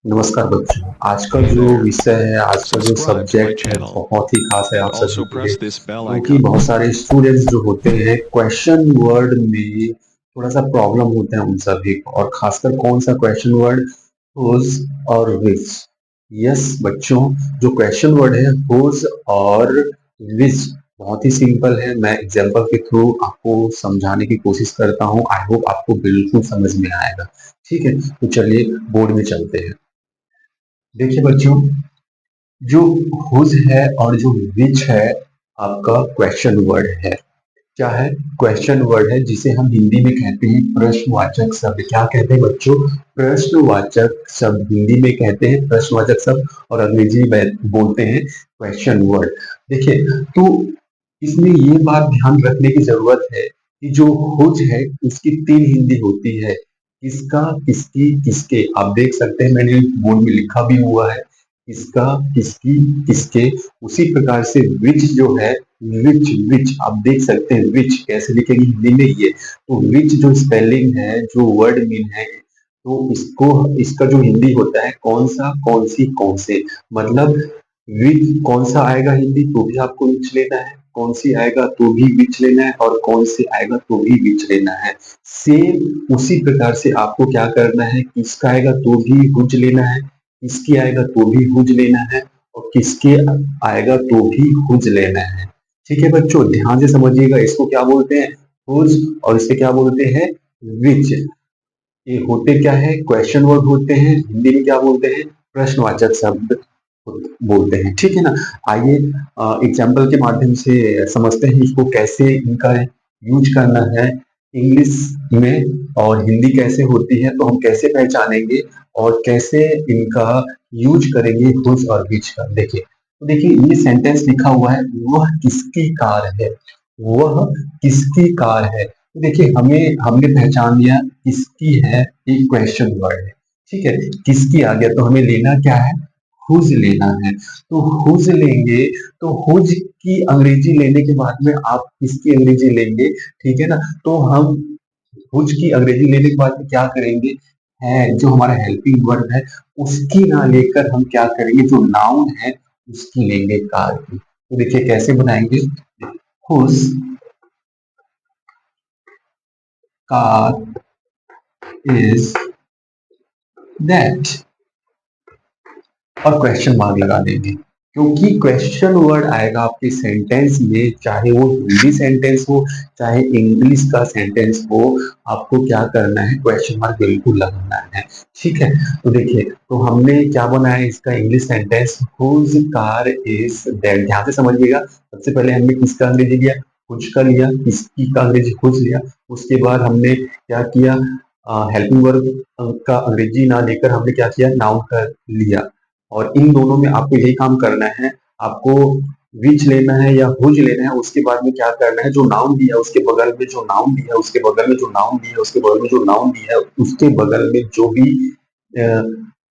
नमस्कार बच्चों। आज का Hey जो there. विषय है, आज का जो Subscribe to my सब्जेक्ट है, channel बहुत ही खास है and आप सभी also के लिए, press this bell क्योंकि icon. बहुत सारे स्टूडेंट्स जो होते हैं क्वेश्चन वर्ड में थोड़ा सा प्रॉब्लम होता है उन सभी को, और खासकर कौन सा क्वेश्चन वर्ड, हुज और विच। यस बच्चों, जो क्वेश्चन वर्ड है हुज और विच बहुत ही सिंपल है। मैं एग्जांपल के थ्रू आपको समझाने की कोशिश करता हूँ। आई होप आपको बिल्कुल समझ में आएगा। ठीक है, तो चलिए बोर्ड में चलते हैं। देखिए बच्चों, जो हुज है और जो विच है आपका क्वेश्चन वर्ड है। क्या है? क्वेश्चन वर्ड है, जिसे हम हिंदी में कहते हैं प्रश्नवाचक शब्द। क्या कहते हैं बच्चों? प्रश्नवाचक शब्द हिंदी में कहते हैं प्रश्नवाचक शब्द, और अंग्रेजी में बोलते हैं क्वेश्चन वर्ड। देखिए, तो इसमें ये बात ध्यान रखने की जरूरत है कि जो हुज है उसकी तीन हिंदी होती है। किसका, किसकी, किसके। आप देख सकते हैं मैंने बोर्ड में लिखा भी हुआ है, किसका, किसकी, किसके। उसी प्रकार से विच जो है, विच विच आप देख सकते हैं विच कैसे लिखेंगे हिंदी में ये। तो विच जो स्पेलिंग है, जो वर्ड मीन है, तो इसको, इसका जो हिंदी होता है कौन सा, कौन सी, कौन से। मतलब विच कौन सा आएगा हिंदी तो भी आपको विच लेना है, कौन सी आएगा तो भी विच लेना है, और कौन से आएगा तो भी विच लेना है। सेम उसी प्रकार से आपको क्या करना है, किसका आएगा तो भी हुज लेना है, किसकी आएगा तो भी हुज लेना है, और किसके आएगा तो भी हुज लेना है। ठीक है बच्चों, ध्यान से समझिएगा। इसको क्या बोलते हैं? हुज, और इसे क्या बोलते हैं? विच। ये होते क्या है? क्वेश्चन वर्ड होते हैं। हिंदी में क्या बोलते हैं? प्रश्नवाचक शब्द बोलते हैं। ठीक है ना। आइए एग्जाम्पल के माध्यम से समझते हैं इसको, कैसे इनका यूज करना है इंग्लिश में, और हिंदी कैसे होती है, तो हम कैसे पहचानेंगे और कैसे इनका यूज करेंगे हुज और विच का। देखिए, तो देखिए ये सेंटेंस लिखा हुआ है, वह किसकी कार है, वह किसकी कार है। तो देखिए, हमें हमने पहचान लिया किसकी है, एक क्वेश्चन वर्ड है। ठीक है, किसकी आ गया, तो हमें लेना क्या है? हुज लेना है। तो हुज लेंगे, तो हुज की अंग्रेजी लेने के बाद में आप किसकी अंग्रेजी लेंगे? ठीक है ना। तो हम हुज की अंग्रेजी लेने के बाद में क्या करेंगे, है जो हमारा हेल्पिंग वर्ब है उसकी ना लेकर हम क्या करेंगे, जो नाउन है उसकी लेंगे, कार की। तो देखिए कैसे बनाएंगे, हुज कार इज दैट, और क्वेश्चन मार्क लगा देंगे। क्योंकि क्वेश्चन वर्ड आएगा आपके सेंटेंस में, चाहे वो हिंदी सेंटेंस हो, चाहे इंग्लिश का सेंटेंस हो, आपको क्या करना है, क्वेश्चन मार्क बिल्कुल लगाना है। ठीक है, तो देखिए, तो हमने क्या बनाया इसका English sentence, whose car is that. ध्यान से समझिएगा, सबसे पहले हमने किसका अंग्रेजी लिया, हुज का लिया, किसकी का अंग्रेजी हुज लिया। उसके बाद हमने क्या किया, हेल्पिंग वर्ब का अंग्रेजी ना लेकर हमने क्या किया, नाउन का लिया। और इन दोनों में आपको यही काम करना है, आपको विच लेना है या हुज लेना है। उसके बाद में क्या करना है, जो नाउन दिया उसके बगल में जो नाउन दिया, उसके बगल में जो नाउन दिया, उसके बगल में जो नाउन दिया, उसके बगल में जो भी अ,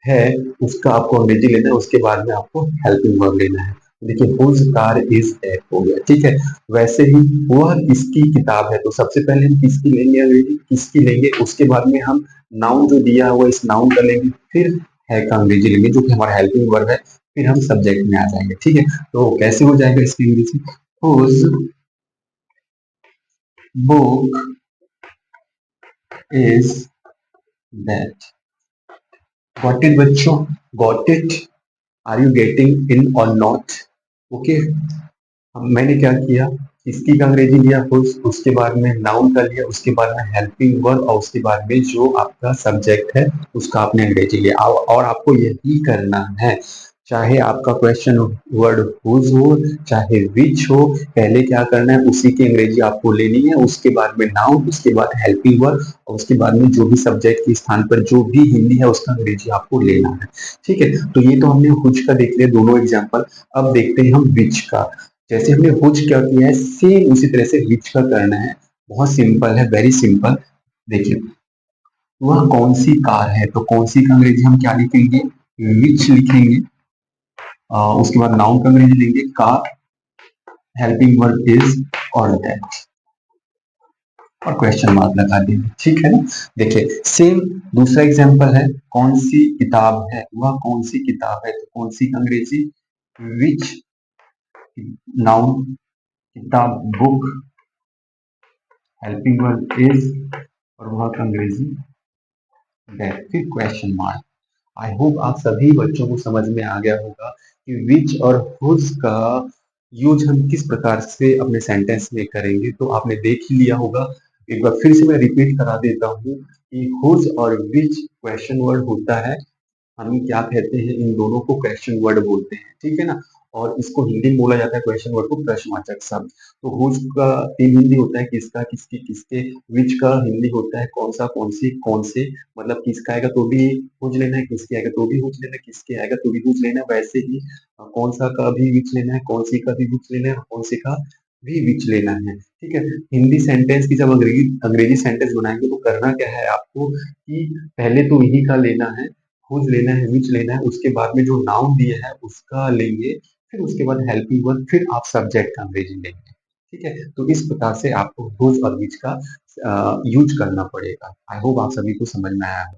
है उसका आपको अंग्रेजी लेना है। उसके बाद में आपको हेल्पिंग वर्ब लेना है। देखिए, हुज कार इज दैट हो गया। ठीक है, वैसे ही वह किसकी किताब है, तो सबसे पहले हम किसकी लेंगे, अंग्रेजी किसकी लेंगे। उसके बाद में हम नाउन जो दिया हुआ इस नाउन का लेंगे, फिर है का अंग्रेजी लेंगे जो कि हमारा हेल्पिंग वर्ब है, फिर हम सब्जेक्ट में आ जाएंगे। ठीक है, तो कैसे हो जाएगा इसकी अंग्रेजी, whose book is that. Got it बच्चों, got it, are you getting in or not? Okay, मैंने क्या किया, इसकी का अंग्रेजी लिया हुज, उसके बाद में नाउन का लिया, उसके बाद में हेल्पिंग वर्ब, और उसके बाद में जो आपका सब्जेक्ट है उसका आपने अंग्रेजी लिया। और आपको यही करना है, चाहे आपका क्वेश्चन वर्ड हुज हो चाहे विच हो, पहले क्या करना है, उसी की अंग्रेजी आपको लेनी है, उसके बाद में नाउन, उसके बाद हेल्पिंग वर्ब, और उसके बाद में जो भी सब्जेक्ट के स्थान पर जो भी हिंदी है उसका अंग्रेजी आपको लेना है। ठीक है, तो ये तो हमने हुज का देख लिया दोनों एग्जाम्पल। अब देखते हैं हम विच का। जैसे हमने हुज क्या किया है, सेम उसी तरह से विच का करना है। बहुत सिंपल है, वेरी सिंपल। देखिए, वह कौन सी कार है, तो कौन सी का अंग्रेजी हम क्या लिखेंगे, विच लिखेंगे। उसके बाद नाउन का अंग्रेजी लेंगे कार, हेल्पिंग वर्ब इज और दैट। और क्वेश्चन मार्क लगा देंगे, ठीक है ना। देखिए सेम दूसरा एग्जांपल है, कौन सी किताब है, वह कौन सी किताब है, तो कौन सी का अंग्रेजी विच नाउन, किताब बुक, हेल्पिंग वर्ब इज, और वह का अंग्रेजी दैट, फिर क्वेश्चन मार्क। आई होप आप सभी बच्चों को समझ में आ गया होगा कि विच और हुज का यूज हम किस प्रकार से अपने सेंटेंस में करेंगे, तो आपने देख ही लिया होगा। एक बार फिर से मैं रिपीट करा देता हूँ कि हुज और विच क्वेश्चन वर्ड होता है, हम क्या कहते हैं, इन दोनों को क्वेश्चन वर्ड बोलते हैं, ठीक है ना। और इसको हिंदी में बोला जाता है क्वेश्चन वर्ड को प्रश्नवाचक शब्द। तो हुज का तीन हिंदी होता है, किसका, किसकी, किसके। विच का हिंदी होता है कौन सा, कौन सी, कौन से। मतलब किसका आएगा तो भी हुज लेना है, किसके आएगा तो भी हुज लेना है, किसके आएगा तो भी हुज लेना है। वैसे ही कौन सा का भी विच लेना है, कौन सी का भी विच लेना है, कौन से का भी विच लेना है, ठीक है। हिंदी सेंटेंस की जब अंग्रेजी अंग्रेजी सेंटेंस बनाएंगे तो करना क्या है आपको कि पहले तो यही का लेना है, हुज लेना है, विच लेना है, उसके बाद में जो नाउन दिए है उसका लेंगे, फिर उसके बाद हेल्पिंग वर्ब, फिर आप सब्जेक्ट का अंग्रेजी लेंगे, ठीक है। तो इस प्रकार से आपको हुज और विच का यूज करना पड़ेगा। आई होप आप सभी को समझ में आया हो।